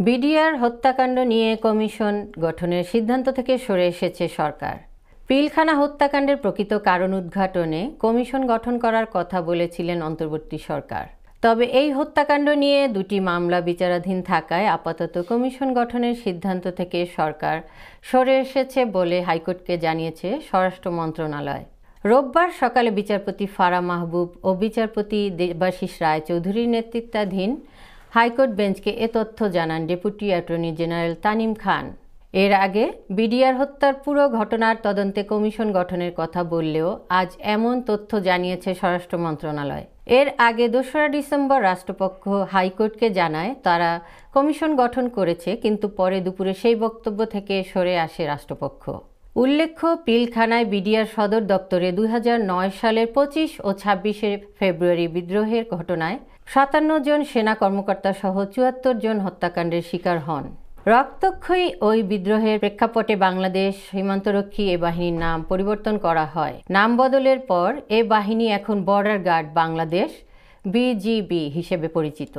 BDR হত্যাকাণ্ড নিয়ে commission গঠনের সিদ্ধান্ত থেকে সরে এসেছে সরকার। পিলখানা হত্যাকাণ্ডের প্রকৃত কারণ উদ্ঘাটনে কমিশন গঠন করার কথা বলেছিলেন অন্তর্বর্তী সরকার। তবে এই হত্যাকাণ্ড নিয়ে দুটি মামলা বিচারাধীন থাকায় আপাতত কমিশন গঠনের সিদ্ধান্ত থেকে সরকার সরে এসেছে বলে হাইকোর্টকে জানিয়েছে স্বরাষ্ট্র মন্ত্রণালয়। রোববার সকালে বিচারপতি ফারাহ মাহবুব ও বিচারপতি দেবাশিস রায়চৌধুরীর নেতৃত্বাধীন হাইকোর্ট বেঞ্চকে এ তথ্য জানান ডেপুটি অ্যাটর্নি জেনারেল তানিম খান। এর আগে বিডিআর হত্যার পুরো ঘটনার তদন্তে কমিশন গঠনের কথা বললেও আজ এমন তথ্য জানিয়েছে স্বরাষ্ট্র মন্ত্রণালয়। এর আগে ২রা ডিসেম্বর রাষ্ট্রপক্ষ হাইকোর্টকে জানায় তারা কমিশন গঠন করেছে, কিন্তু পরে দুপুরে সেই বক্তব্য থেকে সরে আসে রাষ্ট্রপক্ষ। উল্লেখ্য, পিলখানায় বিডিআর সদর দপ্তরে ২০০৯ সালের ২৫ ও ২৬শে ফেব্রুয়ারি বিদ্রোহের ঘটনায় ৫৭ জন সেনা কর্মকর্তা সহ ৭৪ জন হত্যাকাণ্ডের শিকার হন। রক্তক্ষয়ী ওই বিদ্রোহের প্রেক্ষাপটে বাংলাদেশ সীমান্তরক্ষী এ বাহিনীর নাম পরিবর্তন করা হয়। নাম বদলের পর এ বাহিনী এখন বর্ডার গার্ড বাংলাদেশ (BGB) হিসেবে পরিচিত।